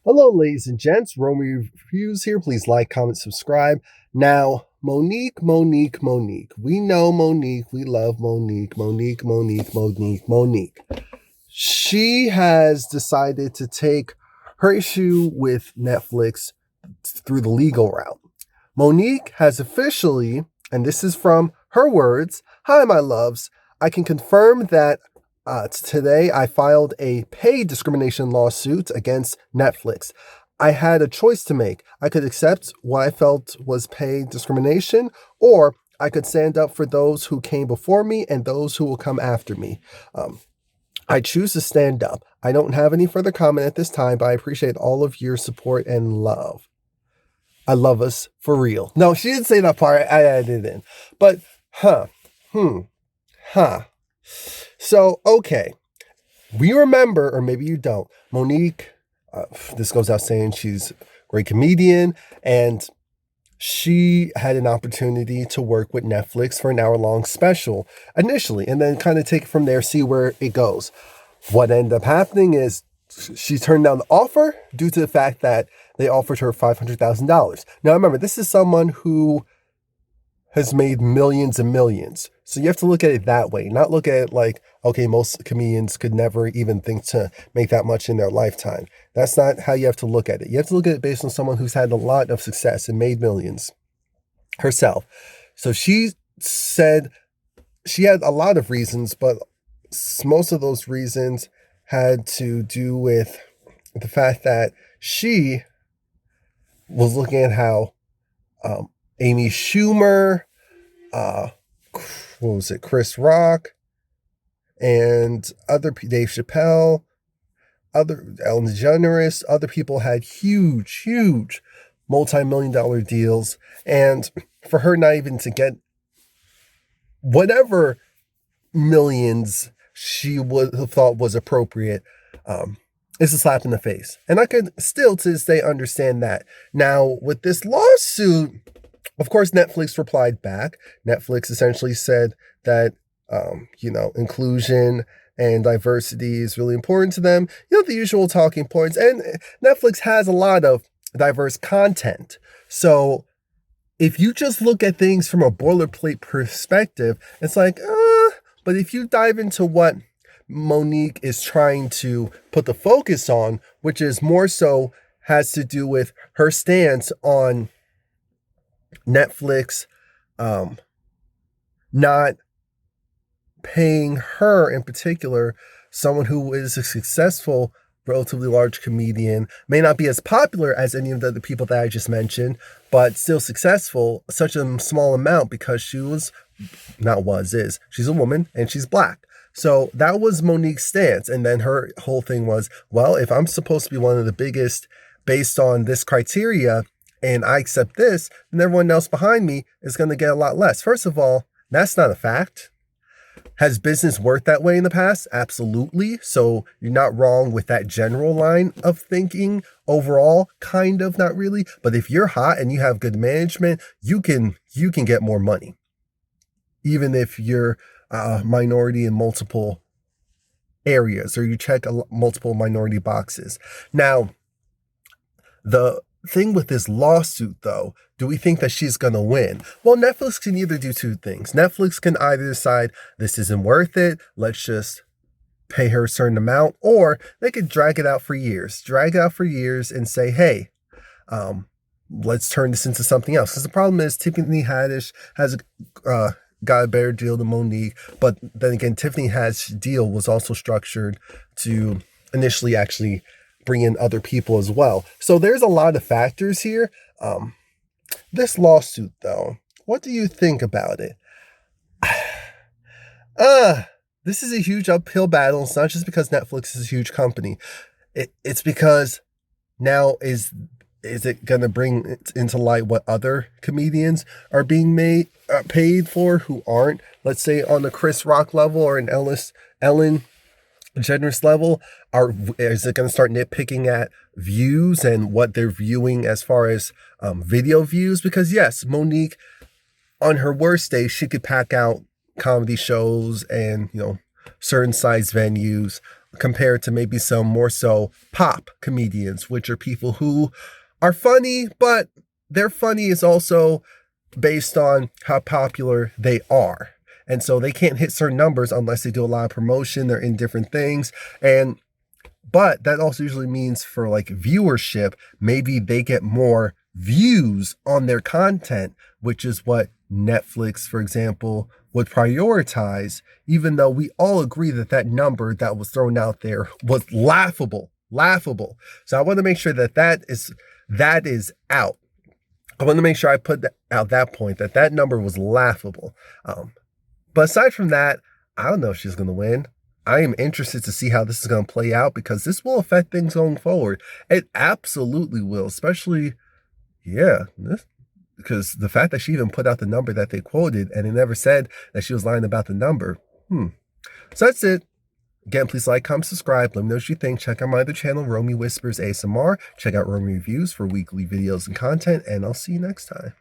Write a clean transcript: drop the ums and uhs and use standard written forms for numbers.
Hello, ladies and gents. Romie Reviews here. Please like, comment, subscribe. Now, Monique. We know Monique. We love Monique. Monique. She has decided to take her issue with Netflix through the legal route. Monique has officially, and this is from her words, "Hi, my loves. I can confirm that today I filed a pay discrimination lawsuit against Netflix. I had a choice to make. I could accept what I felt was pay discrimination, or I could stand up for those who came before me and those who will come after me. I choose to stand up. I don't have any further comment at this time, but I appreciate all of your support and love. I love us for real." No, she didn't say that part. I added it in. But, So, okay. We remember, or maybe you don't, Monique, this goes out saying she's a great comedian, and she had an opportunity to work with Netflix for an hour-long special initially, and then kind of take it from there, see where it goes. What ended up happening is she turned down the offer due to the fact that they offered her $500,000. Now, remember, this is someone who has made millions and millions. So you have to look at it that way, not look at it like, okay, most comedians could never even think to make that much in their lifetime. That's not how you have to look at it. You have to look at it based on someone who's had a lot of success and made millions herself. So she said she had a lot of reasons, but most of those reasons had to do with the fact that she was looking at how Amy Schumer, Chris Rock, and Dave Chappelle, Ellen DeGeneres, other people had huge multi-million-dollar deals, and for her not even to get whatever millions she would have thought was appropriate, is a slap in the face. And I could still to this day understand that. Now, with this lawsuit, of course, Netflix replied back. Netflix essentially said that, inclusion and diversity is really important to them. The usual talking points. And Netflix has a lot of diverse content. So if you just look at things from a boilerplate perspective, it's like, but if you dive into what Monique is trying to put the focus on, which is more so has to do with her stance on Netflix not paying her in particular, someone who is a successful, relatively large comedian, may not be as popular as any of the other people that I just mentioned, but still successful, such a small amount because she's a woman and she's Black. So that was Monique's stance. And then her whole thing was, well, if I'm supposed to be one of the biggest based on this criteria, and I accept this, then everyone else behind me is going to get a lot less. First of all, that's not a fact. Has business worked that way in the past? Absolutely. So you're not wrong with that general line of thinking overall, kind of, not really. But if you're hot and you have good management, you can get more money. Even if you're a minority in multiple areas or you check multiple minority boxes. Now, the thing with this lawsuit, though, do we think that she's going to win? Well, Netflix can either do two things. Netflix can either decide this isn't worth it, let's just pay her a certain amount, or they could drag it out for years and say, hey, let's turn this into something else. Because the problem is Tiffany Haddish has got a better deal than Monique, but then again, Tiffany Haddish's deal was also structured to initially actually bring in other people as well. So there's a lot of factors here. This lawsuit, though, what do you think about it? This is a huge uphill battle. It's not just because Netflix is a huge company. It's because now is it going to bring into light what other comedians are being paid for who aren't, let's say, on the Chris Rock level or an Ellen DeGeneres level? Is it going to start nitpicking at views and what they're viewing as far as video views? Because yes, Monique, on her worst day, she could pack out comedy shows and certain size venues compared to maybe some more so pop comedians, which are people who are funny, but their funny is also based on how popular they are. And so they can't hit certain numbers unless they do a lot of promotion. They're in different things. But that also usually means for like viewership, maybe they get more views on their content, which is what Netflix, for example, would prioritize, even though we all agree that that number that was thrown out there was laughable. So I want to make sure that that is out. I want to make sure I put out that point, that number was laughable. But aside from that, I don't know if she's going to win. I am interested to see how this is going to play out because this will affect things going forward. It absolutely will, especially, because the fact that she even put out the number that they quoted and it never said that she was lying about the number. So that's it. Again, please like, comment, subscribe. Let me know what you think. Check out my other channel, Romie Whispers ASMR. Check out Romie Reviews for weekly videos and content, and I'll see you next time.